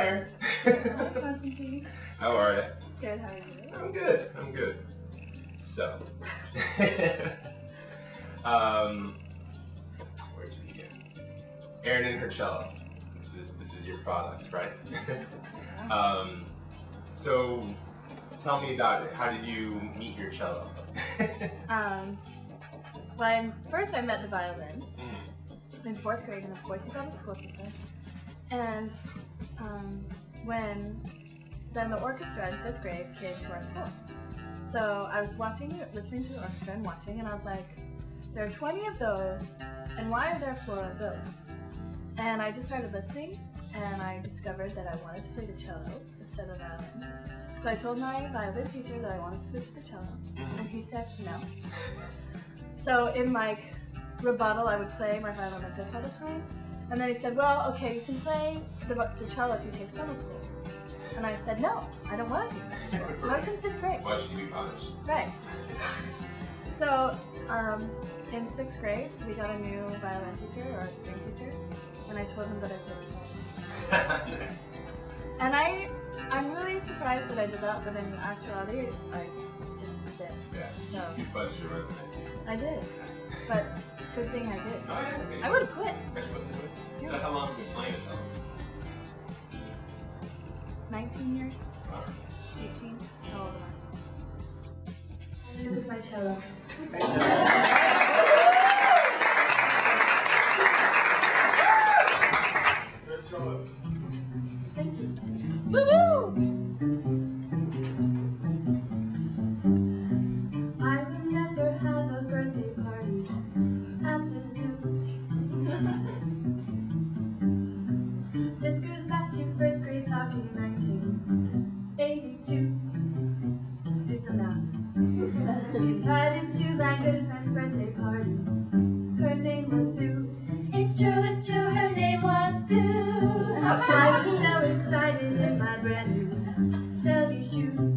Erin. How are you? Good, how are you? I'm good, I'm good. So, where to begin? Erin and her cello. This is your product, right? So, tell me about it. How did you meet your cello? Well, first I met the violin in 4th grade in the Boise public school system, and then the orchestra in 5th grade came to our school. So I was listening to the orchestra and watching, and I was like, there are 20 of those, and why are there 4 of those? And I just started listening, and I discovered that I wanted to play the cello instead of the violin. So I told my violin teacher that I wanted to switch to cello, and he said no. So in like rebuttal, I would play my violin like this all the time, and then he said, well, okay, you can play the cello if you take summer school. And I said, no, I don't want to take summer school. I was in 5th grade. Why should you be punished? Right. So in 6th grade, we got a new violin teacher, or a string teacher, and I told him that I played cello. Nice. And I'm really surprised that I did that, but in actuality, I just did. Yeah, So, you fudged your resume. I did, but good thing I did. Oh, yeah, okay. I would have quit. So how long have you been playing it cello? 19 years, Wow. 18, how old am I? This is my cello. Thank you. Woo-hoo! I would never have a birthday party at the zoo. This goes back to 1st grade talking 1982. Do some math. Invited to my good friend's birthday party. Her name was Sue. It's true, her name was Sue. I was so excited in my brand new jelly shoes.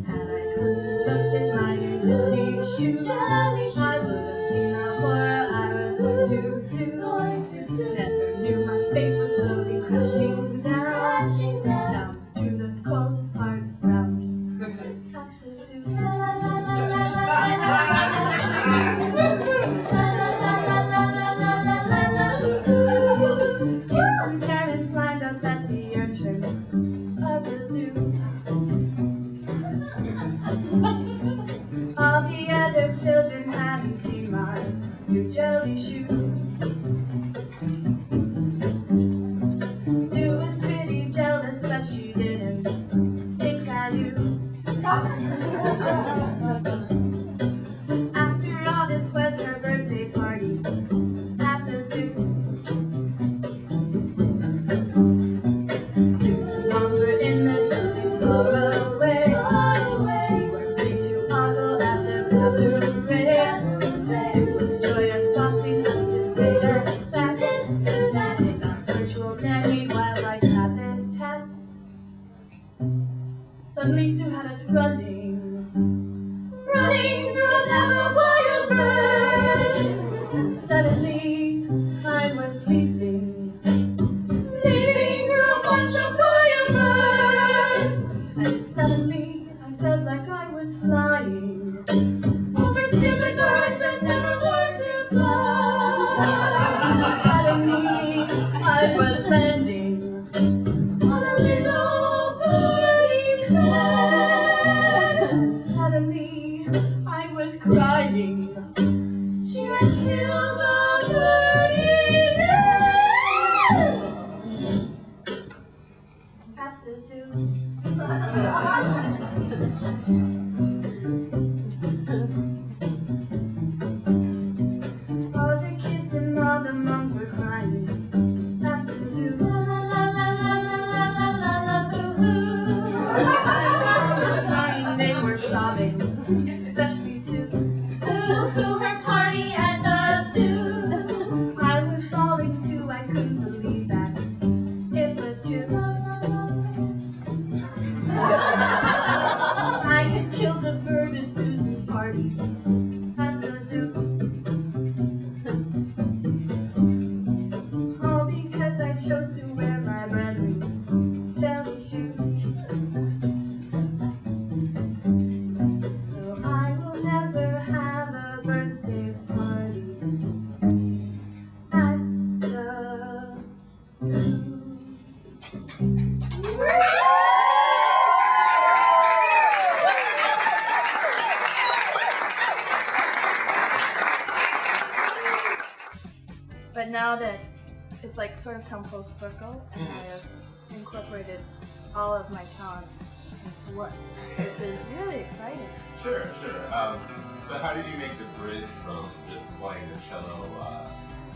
Had I closely looked in my new jelly shoes, I would have seen the horror I was going to. Never knew my fate was slowly crashing down to the cold hard ground at the zoo. Some parents lined up at the entrance of the zoo. All the other children hadn't seen my new jelly shoes. Sue was pretty jealous, but she didn't think I knew. After all, this was her birthday party at the zoo. Sue's moms were in the distance far away. We were free to ogle at the cabaret. Sue was joyous, bossing us displayed her tats. In our virtual nanny wildlife habitat. Suddenly Sue had us running through a town of wild birds. Suddenly, I was leaping through a bunch of wild birds. And suddenly, I felt like I was flying over stupid birds that never learned to fly. Suddenly, I was landing on a little birdie's head. Suddenly, I was crying. She had killed a birdie dead at the zoo. All the kids and all the moms were crying at the zoo. La la la la la la la la la boo hoo. They were crying, they were sobbing, especially Sue. Boo-hoo, her party at the zoo. I was falling too, I couldn't believe that it was true. I had killed it's like sort of come full circle, and I have incorporated all of my talents into one, which is really exciting. Sure. So how did you make the bridge from just playing the cello?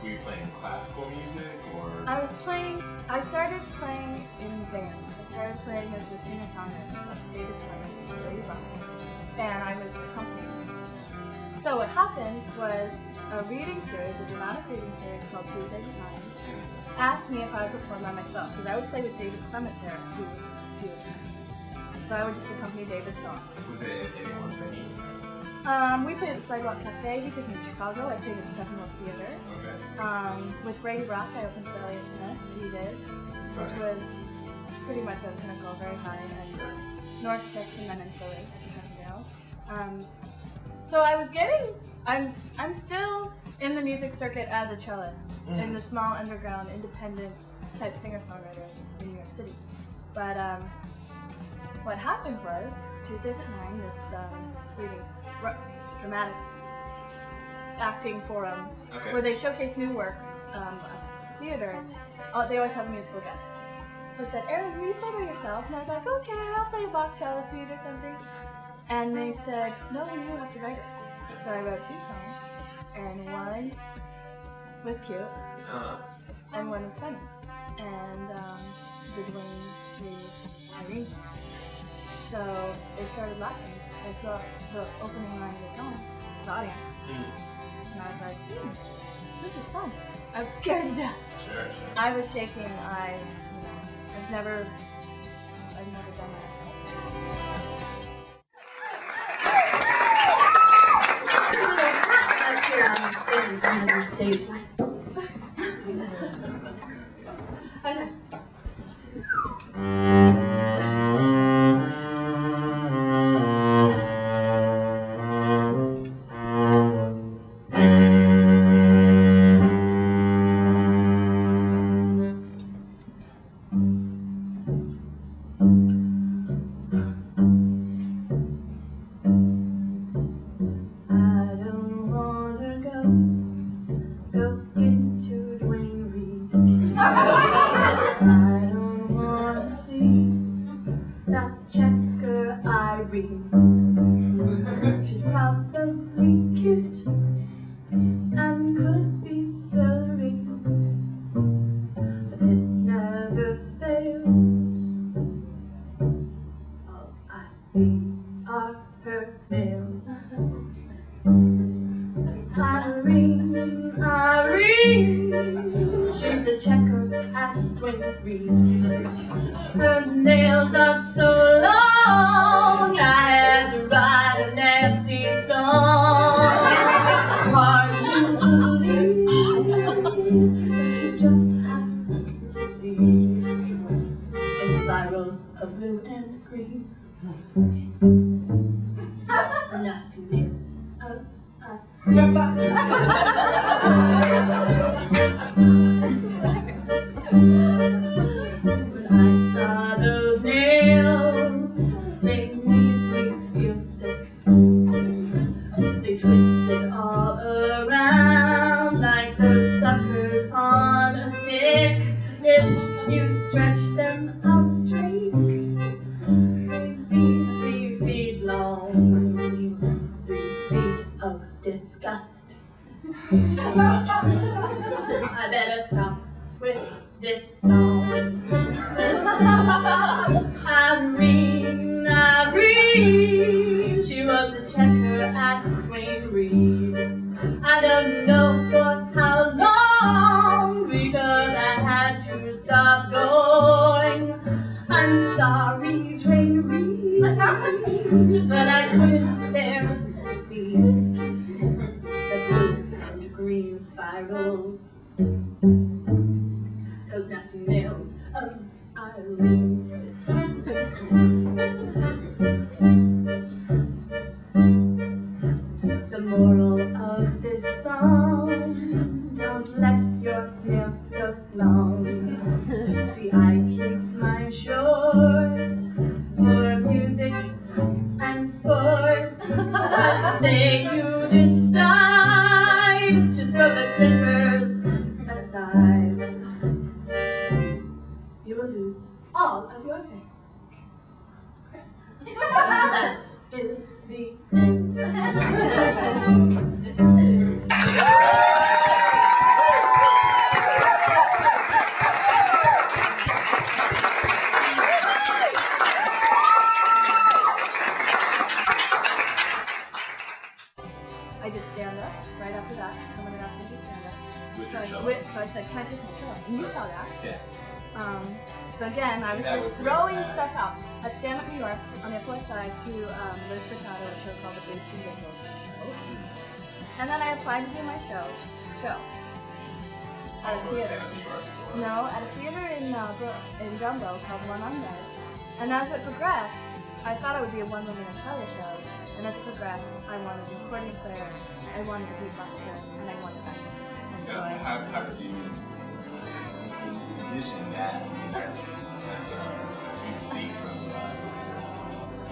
Were you playing classical music, or? I started playing in bands. I started playing as a singer-songwriter with David Clement, Lady Rock, and I was accompanying. So what happened was a reading series, a dramatic reading series called Tuesdays at 9, asked me if I would perform by myself, because I would play with David Clement there, who was beautiful. So I would just accompany David's songs. Was it anyone venue? We played at the Sidewalk Cafe. He took me to Chicago. I played at the Steppenwolf Theater. Okay. With Brady Rock, I opened for Elliott Smith. He did, which was pretty much a pinnacle, very high, and North Six, and then in Philly at Chicago. So I'm still in the music circuit as a cellist in the small underground independent type singer-songwriters in New York City. But what happened was Tuesdays at 9, this reading dramatic acting forum where they showcase new works of theater. They always have a musical guest. So I said, Erin, will you play by yourself? And I was like, okay, I'll play a Bach cello suite or something. And they said, no, you have to write it. So I wrote 2 songs, and one was cute, and one was funny. And the Irene song. So they started laughing. I thought the opening line of the song, the audience. And I was like, this is fun. I was scared to death. Sure. I was shaking. I've never done that. Up here on stage, one of the stage lights. I know. She's probably cute and could be silly, but it never fails. All I see are her nails. Irene, she's the checker at Dwayne Reed. Her nails are so long, I had to write a nasty song. Hard to believe, but you just have to see the spirals of blue and green. The nasty nails of When I saw those nails, they made me feel sick. They twisted all around like those suckers on a stick. If you stretch them out straight, they'd be 3 feet long, 3 feet of disgust. I better stop with this song. Irene, she was a checker at Dwayne Reed. I don't know for how long, because I had to stop going. I'm sorry, Dwayne Reed, but I couldn't bear to see the blue and green spirals, those nasty nails of Irene. The moral of this song, don't let your nails look long. See, I keep mine short for music and sports. But say you decide to throw the clippers aside, all of your things. That is the end. I did stand-up right after that. Someone had asked me to do stand-up. So I said, can I take my cello? And you saw that. Yeah. So again, I was just throwing stuff out. At Stand Up New York, on the Upper West Side, to Liz Furtado, a show called The Big Two Visuals. And then I applied to do my show. At a theater. No, at a theater in Dumbo called One on Red. And as it progressed, I thought it would be a one-woman cello show. And as it progressed, I wanted a recording player, I wanted a beatboxer, and I wanted that. And so how did you envision that? I mean, that's a huge leap from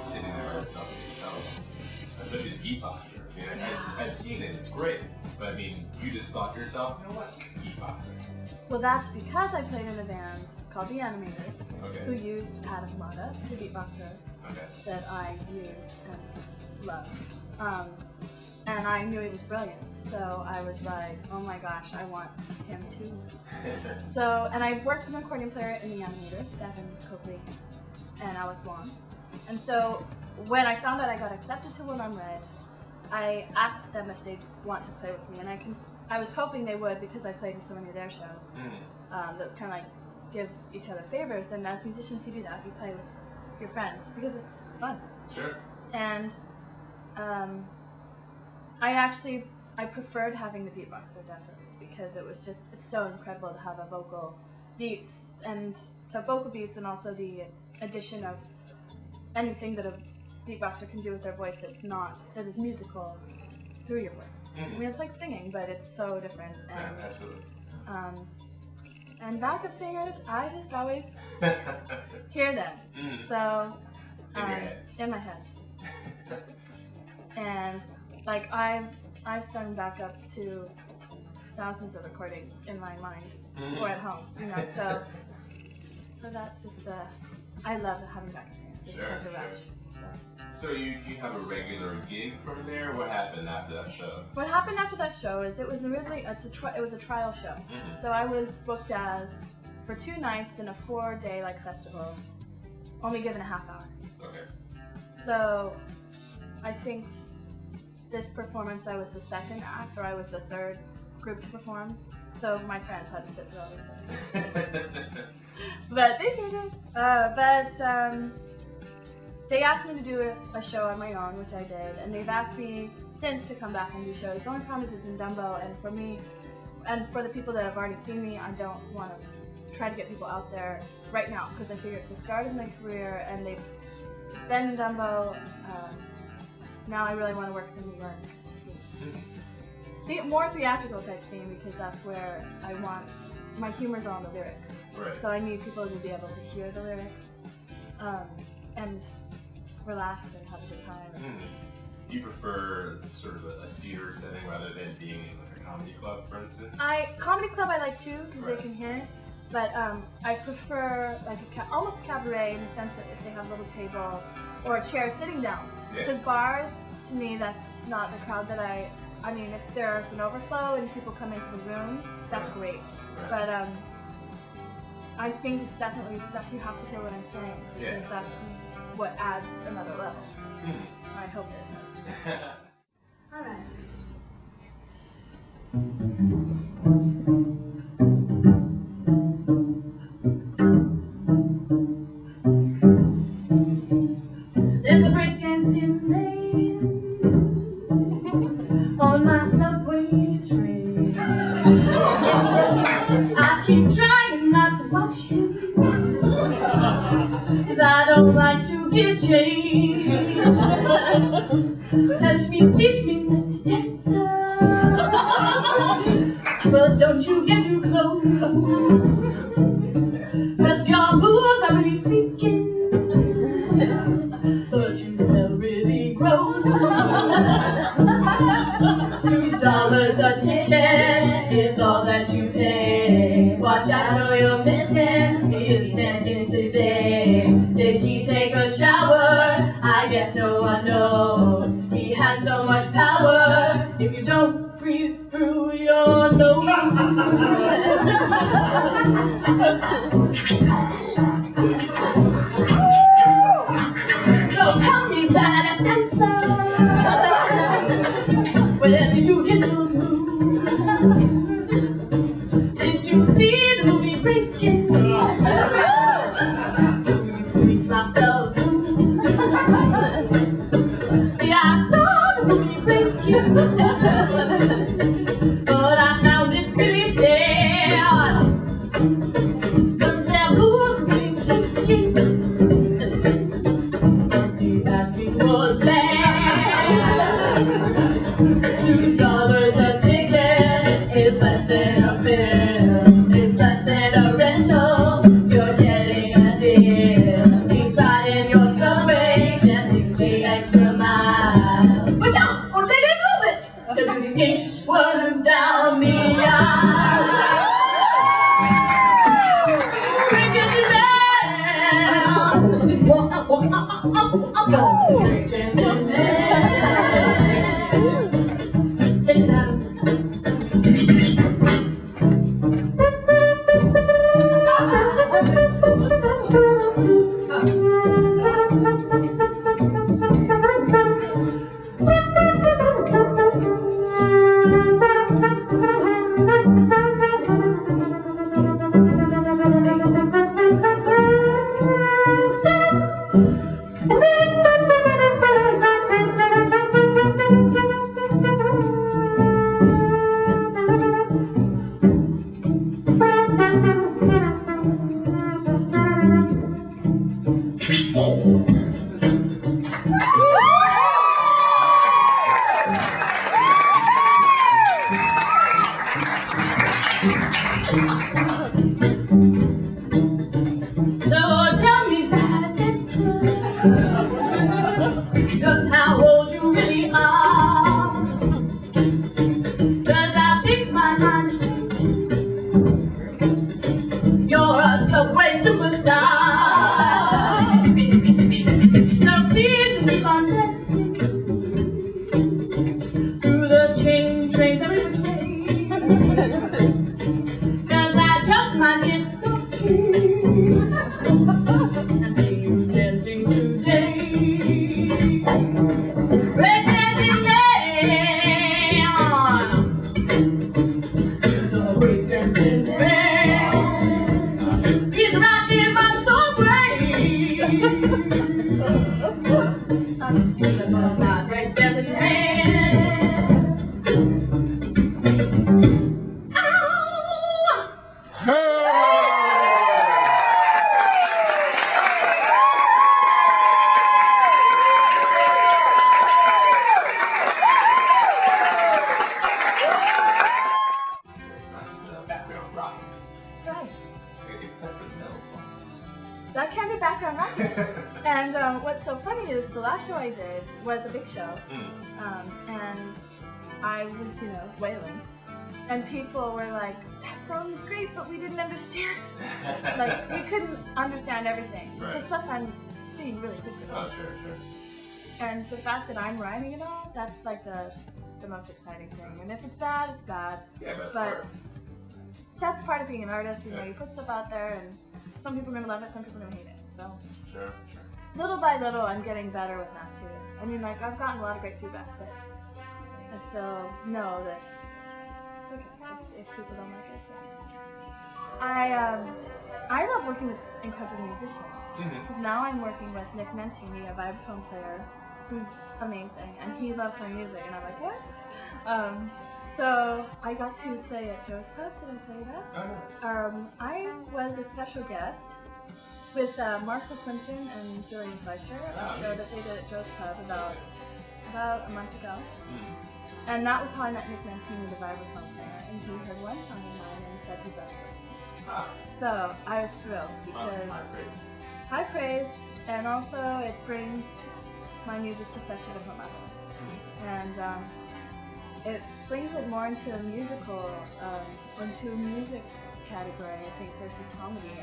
sitting there by yourself with your cello, especially the beatboxer. I mean, I've seen it, it's great. But I mean, you just thought to yourself, you know what, beatboxer. Well, that's because I played in a band called The Animators, who used Adam Mata, the beatboxer, that I use and love. And I knew he was brilliant, so I was like, oh my gosh, I want him too. So, and I worked with an accordion player in The Animators, Devin Copley and Alex Wong. And so, when I found out I got accepted to One on Red, I asked them if they'd want to play with me, and I was hoping they would because I played in so many of their shows. That was kind of like give each other favors, and as musicians you do that, you play with your friends because it's fun. Sure. And I preferred having the beatboxer definitely because it's so incredible to have a vocal beats and also the addition of anything that a beatboxer can do with their voice that is musical through your voice. I mean, it's like singing, but it's so different. And, yeah, absolutely. And backup singers, I just always hear them. So, in my head. And like I've sung backup to thousands of recordings in my mind or at home, so that's just I love having backup singers. It's such a rush. So you have a regular gig from there? What happened after that show? What happened after that show is it was originally a trial show. So I was booked for 2 nights in a 4-day festival, only given a half hour. Okay. So I think this performance I was the second act, or I was the third group to perform. So my friends had to sit through all these things. But they did it. They asked me to do a show on my own, which I did, and they've asked me since to come back and do shows. The only problem is it's in Dumbo, and for me, and for the people that have already seen me, I don't want to try to get people out there right now, because I figure it's the start of my career, and they've been in Dumbo. Now I really want to work in New York. The more theatrical type scene, because that's where I want, my humor's on the lyrics. Right. So I need people to be able to hear the lyrics, and relax and have a good time. You prefer sort of a theater setting rather than being in a comedy club, for instance? Comedy club I like too, because they can hear it. But I prefer almost cabaret in the sense that if they have a little table or a chair sitting down. Because bars, to me, that's not the crowd that I mean, if there's an overflow and people come into the room, that's great. But I think it's definitely stuff you have to hear what I'm saying, because that's what adds another level. I hope it does. All right. There's a breakdancing man on my subway train. I keep trying not to watch him, 'cause I don't like to get changed. Touch me, teach me, Mr. Dancer, but don't you get too close, 'cause your moves are really freaking, but you smell really gross. $2 a ticket is all that you pay. Watch out or you'll miss him. He is dancing today. day. Did he take a shower? I guess no one knows. He has so much power. If you don't breathe through your nose. Don't tell me that it's dancer. Where did you get those moves? Did you see the movie Breaking? Dreams myself blue. See, I saw the movie Breaking, but I found it really sad. 'Cause their blues were really shaking. The acting was bad. $2 a ticket is less than a film. It's less than a rental. You're getting a deal. He's riding your subway, dancing the extra mile. Watch out, or they didn't move it. They're doing the inchworm down the aisle. Breaking it down. Whoa, up, whoa, up, up, up, up, up. Dancing man. Take it out. So tell me about it, just how old you really are. 'Cause I think my mind is changing. You're a subway superstar. So please just keep on dancing through the train trains every day. 'Cause I just might get lucky and see you dancing today. Break dancing man. It's a break dancing man. He's rocking my soul great. That's my break dancing man. Ow! Background rock, Right. except for the metal songs. That can be background rock. And what's so funny is the last show I did was a big show. And I was, wailing. And people were like, that song is great, but we didn't understand. Like, we couldn't understand everything. Right. Because plus I'm singing really quickly. Oh, sure. And the fact that I'm writing it all, that's like the most exciting thing. And if it's bad, it's bad. Yeah, but But that's part of being an artist, you put stuff out there and some people are gonna love it, some people are gonna hate it. So Sure. little by little I'm getting better with that too. I mean, like, I've gotten a lot of great feedback, but I still know that it's okay if people don't like it. It's okay. I love working with incredible musicians because now I'm working with Nick Mancini, a vibraphone player who's amazing, and he loves my music, and I'm like, what? So I got to play at Joe's Pub. Did I tell you that? I was a special guest with Martha Plimpton and Julian Fleischer on a show that they did at Joe's Pub about a month ago. And that was how I met Nick Mancini, the vibraphone player, and he heard one song of mine and said he loved it. So I was thrilled because high praise, and also it brings my music to such a different level. And it brings it more into a musical, into a music category, I think, versus comedy.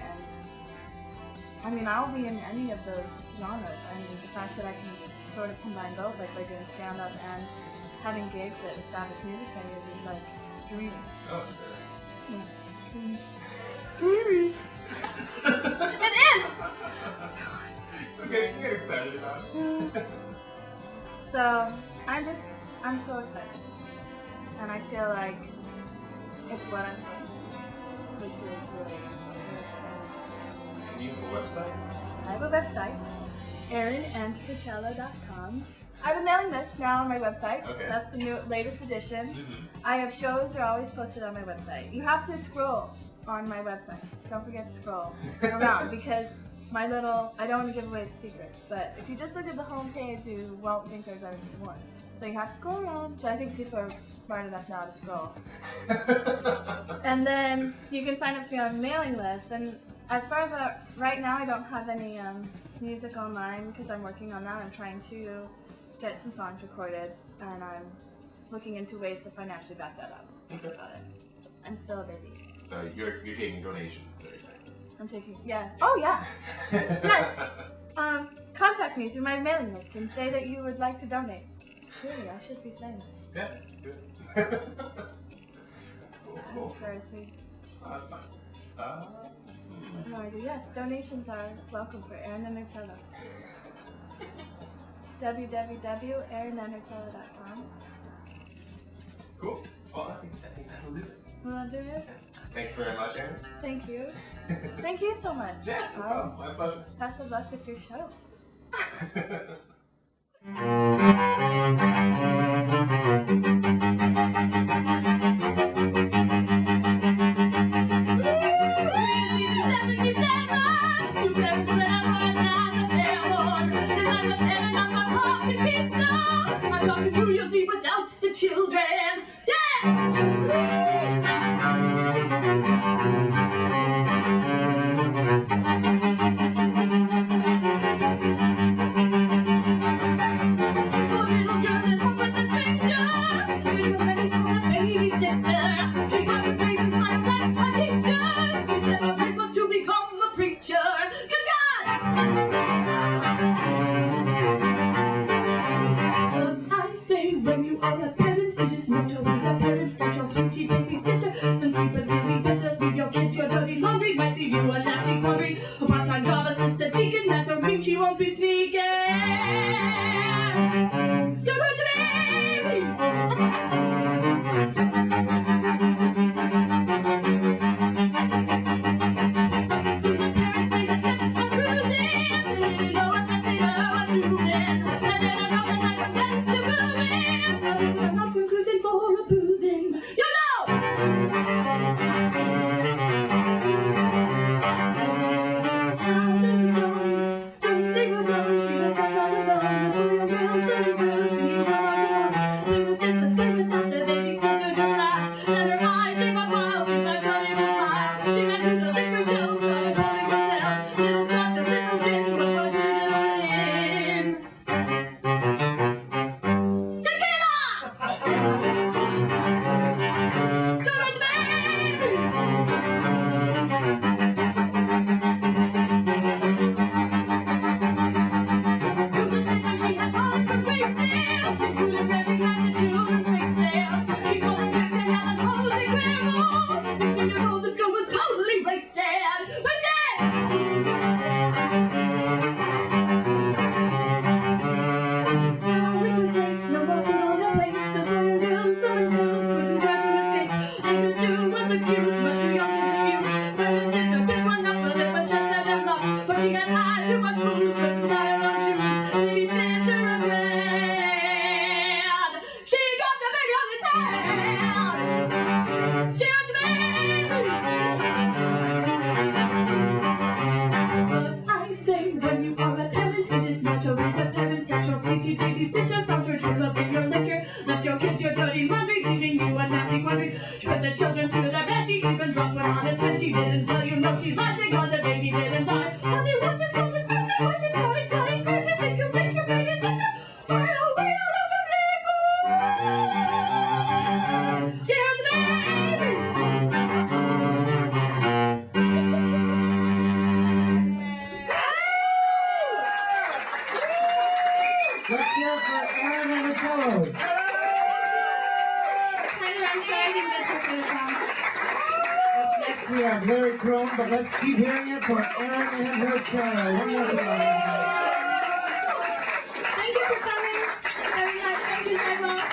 And I mean, I'll be in any of those genres. I mean, the fact that I can sort of combine both, like by doing stand-up and having gigs at established music venues is like dreamy. Oh, Yeah. Dreamy. It is! it's okay, you get excited about it. So, I'm so excited. And I feel like it's what I'm supposed to do, which is really exciting. And you have a website? I have a website, erinandcoachella.com. I have a mailing list now on my website. Okay. That's the latest edition. Mm-hmm. I have shows that are always posted on my website. You have to scroll on my website. Don't forget to scroll around because I don't want to give away the secrets, but if you just look at the home page, you won't think there's anything more. So you have to scroll around, but I think people are smart enough now to scroll. And then you can sign up to be on a mailing list. And as far as right now, I don't have any music online because I'm working on that. I'm trying to get some songs recorded, and I'm looking into ways to financially back that up. That's about it. I'm still a baby. So you're taking donations, so you're saying? I'm taking, yeah. Oh, yeah. Yes. Contact me through my mailing list and say that you would like to donate. Really, I should be saying that. Yeah, good. Cool. Embarrassing. Oh, that's fine. No idea. Yes, donations are welcome for Erin and Nutella. www.erinandnutella.com. Cool. Well, I think that'll do it. Will that do it? Thanks very much, Erin. Thank you. Thank you so much. Yeah, no problem. My pleasure. Best of luck with your show. I'm talking New Year's Eve without the children. Yeah! When you are a parent, it is not always a parent, but your sweetie babysitter. Some sleep but really better. Leave your kids your dirty laundry, might leave you a nasty quandary. A part-time job assistant deacon, that don't mean she won't be sneaking. Don't hurt the babies! She didn't tell you no, she lied because the baby didn't die. Honey, what is wrong with me? Why she's going crazy? Make you Let's hear it for Erin and the Cello. Next we have Larry Crone, but let's keep hearing it for Erin and her cello. One more time. Thank you for coming. Very nice. Thank you, Sidewalk.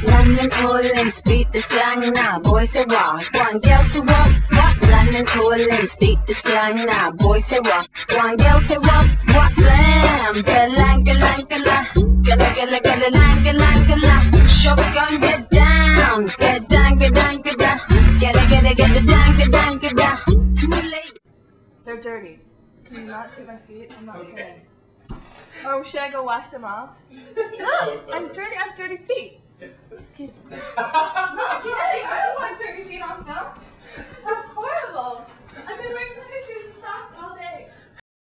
London, Orleans, speak the slang now. Boys say walk, one girl say walk, walk. London, Orleans, speak the slang now. Boys say walk, one girl say walk, walk. Slam, galang, galang, galang, gala, gala, gala, lang, galang, galang. Shotgun, get down, get down, get down, get down, get down, get down, get down. Too late. They're dirty. Can you not shoot my feet? I'm not kidding. Or should I go wash them off? No, I'm dirty. I have dirty feet. Excuse me. I'm not kidding. I don't want dirty feet on film. That's horrible. I've been wearing